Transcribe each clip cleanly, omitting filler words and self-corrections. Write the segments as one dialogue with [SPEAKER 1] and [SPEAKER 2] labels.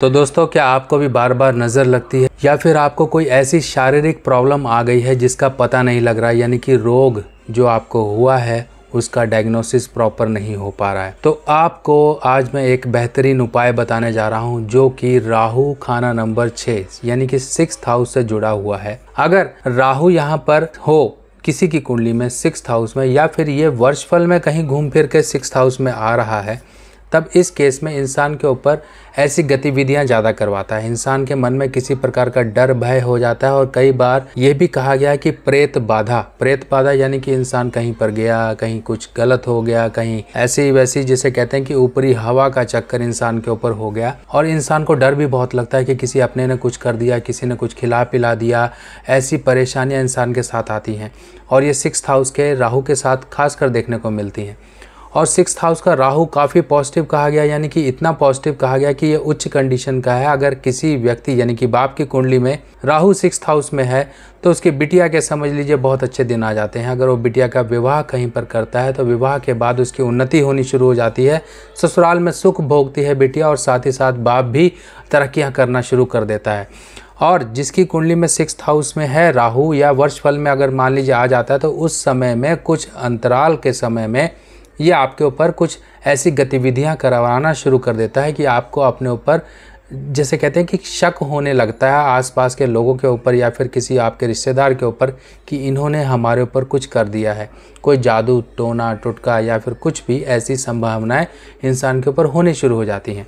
[SPEAKER 1] तो दोस्तों, क्या आपको भी बार बार नज़र लगती है या फिर आपको कोई ऐसी शारीरिक प्रॉब्लम आ गई है जिसका पता नहीं लग रहा है, यानी कि रोग जो आपको हुआ है उसका डायग्नोसिस प्रॉपर नहीं हो पा रहा है। तो आपको आज मैं एक बेहतरीन उपाय बताने जा रहा हूं जो कि राहु खाना नंबर 6 यानी कि 6th हाउस से जुड़ा हुआ है। अगर राहु यहां पर हो किसी की कुंडली में 6th हाउस में, या फिर ये वर्षफल में कहीं घूम फिर के 6th हाउस में आ रहा है, तब इस केस में इंसान के ऊपर ऐसी गतिविधियां ज़्यादा करवाता है। इंसान के मन में किसी प्रकार का डर भय हो जाता है। और कई बार ये भी कहा गया है कि प्रेत बाधा यानी कि इंसान कहीं पर गया, कहीं कुछ गलत हो गया, कहीं ऐसी वैसी जिसे कहते हैं कि ऊपरी हवा का चक्कर इंसान के ऊपर हो गया। और इंसान को डर भी बहुत लगता है कि किसी अपने ने कुछ कर दिया, किसी ने कुछ खिला पिला दिया। ऐसी परेशानियाँ इंसान के साथ आती हैं और ये 6th हाउस के राहु के साथ खासकर देखने को मिलती हैं। और 6th हाउस का राहु काफ़ी पॉजिटिव कहा गया, यानी कि इतना पॉजिटिव कहा गया कि ये उच्च कंडीशन का है। अगर किसी व्यक्ति यानी कि बाप की कुंडली में राहु 6th हाउस में है तो उसकी बिटिया के समझ लीजिए बहुत अच्छे दिन आ जाते हैं। अगर वो बिटिया का विवाह कहीं पर करता है तो विवाह के बाद उसकी उन्नति होनी शुरू हो जाती है, ससुराल में सुख भोगती है बिटिया, और साथ ही साथ बाप भी तरक्कियाँ करना शुरू कर देता है। और जिसकी कुंडली में 6th हाउस में है राहु, या वर्षफल में अगर मान लीजिए आ जाता है, तो उस समय में कुछ अंतराल के समय में ये आपके ऊपर कुछ ऐसी गतिविधियां करवाना शुरू कर देता है कि आपको अपने ऊपर जैसे कहते हैं कि शक होने लगता है आसपास के लोगों के ऊपर या फिर किसी आपके रिश्तेदार के ऊपर कि इन्होंने हमारे ऊपर कुछ कर दिया है। कोई जादू टोना टुटका या फिर कुछ भी ऐसी संभावनाएं इंसान के ऊपर होने शुरू हो जाती हैं।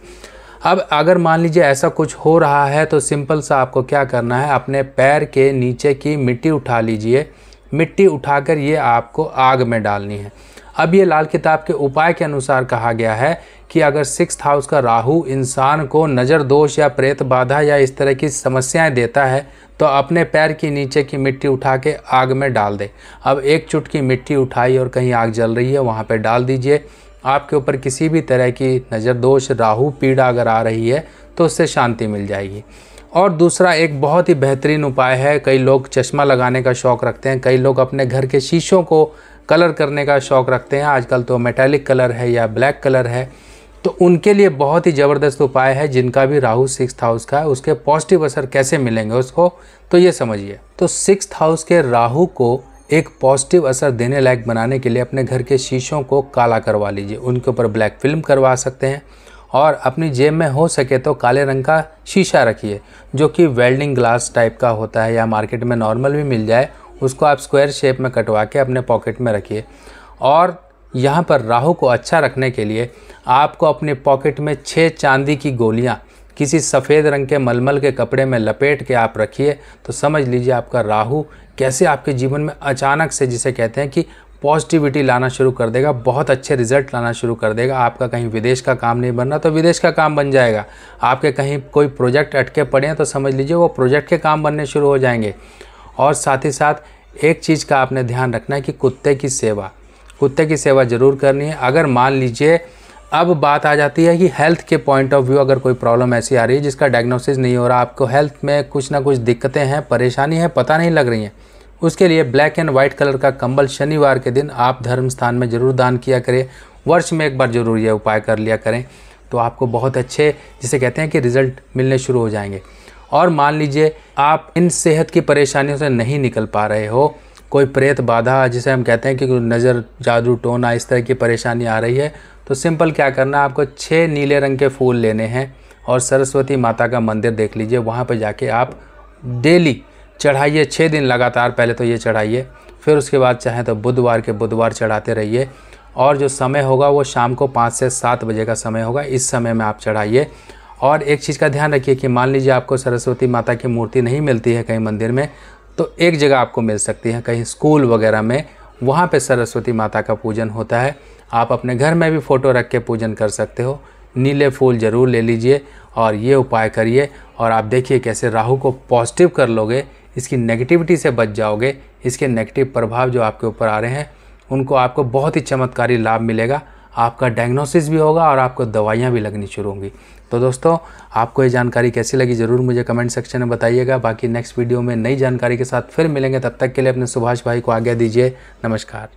[SPEAKER 1] अब अगर मान लीजिए ऐसा कुछ हो रहा है तो सिंपल सा आपको क्या करना है, अपने पैर के नीचे की मिट्टी उठा लीजिए। मिट्टी उठाकर ये आपको आग में डालनी है। अब ये लाल किताब के उपाय के अनुसार कहा गया है कि अगर 6th हाउस का राहु इंसान को नज़र दोष या प्रेत बाधा या इस तरह की समस्याएं देता है तो अपने पैर की नीचे की मिट्टी उठा के आग में डाल दे। अब एक चुटकी मिट्टी उठाई और कहीं आग जल रही है वहाँ पे डाल दीजिए। आपके ऊपर किसी भी तरह की नज़र दोष राहु पीड़ा अगर आ रही है तो उससे शांति मिल जाएगी। और दूसरा एक बहुत ही बेहतरीन उपाय है, कई लोग चश्मा लगाने का शौक़ रखते हैं, कई लोग अपने घर के शीशों को कलर करने का शौक़ रखते हैं। आजकल तो मेटालिक कलर है या ब्लैक कलर है, तो उनके लिए बहुत ही ज़बरदस्त उपाय है। जिनका भी राहु 6th हाउस का है उसके पॉजिटिव असर कैसे मिलेंगे उसको, तो ये समझिए। तो 6th हाउस के राहु को एक पॉजिटिव असर देने लायक बनाने के लिए अपने घर के शीशों को काला करवा लीजिए, उनके ऊपर ब्लैक फिल्म करवा सकते हैं। और अपनी जेब में हो सके तो काले रंग का शीशा रखिए जो कि वेल्डिंग ग्लास टाइप का होता है, या मार्केट में नॉर्मल भी मिल जाए, उसको आप स्क्वायर शेप में कटवा के अपने पॉकेट में रखिए। और यहाँ पर राहु को अच्छा रखने के लिए आपको अपने पॉकेट में 6 चांदी की गोलियाँ किसी सफ़ेद रंग के मलमल के कपड़े में लपेट के आप रखिए। तो समझ लीजिए आपका राहु कैसे आपके जीवन में अचानक से जिसे कहते हैं कि पॉजिटिविटी लाना शुरू कर देगा, बहुत अच्छे रिजल्ट लाना शुरू कर देगा। आपका कहीं विदेश का काम नहीं बन रहा तो विदेश का काम बन जाएगा। आपके कहीं कोई प्रोजेक्ट अटके पड़े हैं तो समझ लीजिए वो प्रोजेक्ट के काम बनने शुरू हो जाएंगे। और साथ ही साथ एक चीज़ का आपने ध्यान रखना है कि कुत्ते की सेवा ज़रूर करनी है। अगर मान लीजिए अब बात आ जाती है कि हेल्थ के पॉइंट ऑफ व्यू अगर कोई प्रॉब्लम ऐसी आ रही है जिसका डायग्नोसिस नहीं हो रहा, आपको हेल्थ में कुछ ना कुछ दिक्कतें हैं, परेशानी है, पता नहीं लग रही हैं, उसके लिए ब्लैक एंड वाइट कलर का कंबल शनिवार के दिन आप धर्म स्थान में ज़रूर दान किया करें। वर्ष में एक बार ज़रूर ये उपाय कर लिया करें तो आपको बहुत अच्छे जिसे कहते हैं कि रिज़ल्ट मिलने शुरू हो जाएंगे। और मान लीजिए आप इन सेहत की परेशानियों से नहीं निकल पा रहे हो, कोई प्रेत बाधा जिसे हम कहते हैं कि नज़र जादू टोना इस तरह की परेशानी आ रही है, तो सिंपल क्या करना है, आपको 6 नीले रंग के फूल लेने हैं और सरस्वती माता का मंदिर देख लीजिए, वहाँ पर जाके आप डेली चढ़ाइए। 6 दिन लगातार पहले तो ये चढ़ाइए, फिर उसके बाद चाहें तो बुधवार के बुधवार चढ़ाते रहिए। और जो समय होगा वो शाम को 5 से 7 बजे का समय होगा, इस समय में आप चढ़ाइए। और एक चीज़ का ध्यान रखिए कि मान लीजिए आपको सरस्वती माता की मूर्ति नहीं मिलती है कहीं मंदिर में, तो एक जगह आपको मिल सकती है, कहीं स्कूल वगैरह में, वहाँ पे सरस्वती माता का पूजन होता है। आप अपने घर में भी फ़ोटो रख के पूजन कर सकते हो। नीले फूल ज़रूर ले लीजिए और ये उपाय करिए और आप देखिए कैसे राहु को पॉजिटिव कर लोगे, इसकी नेगेटिविटी से बच जाओगे। इसके नेगेटिव प्रभाव जो आपके ऊपर आ रहे हैं उनको आपको बहुत ही चमत्कारी लाभ मिलेगा। आपका डायग्नोसिस भी होगा और आपको दवाइयाँ भी लगनी शुरू होंगी। तो दोस्तों, आपको ये जानकारी कैसी लगी ज़रूर मुझे कमेंट सेक्शन में बताइएगा। बाकी नेक्स्ट वीडियो में नई जानकारी के साथ फिर मिलेंगे, तब तक के लिए अपने सुभाष भाई को आज्ञा दीजिए। नमस्कार।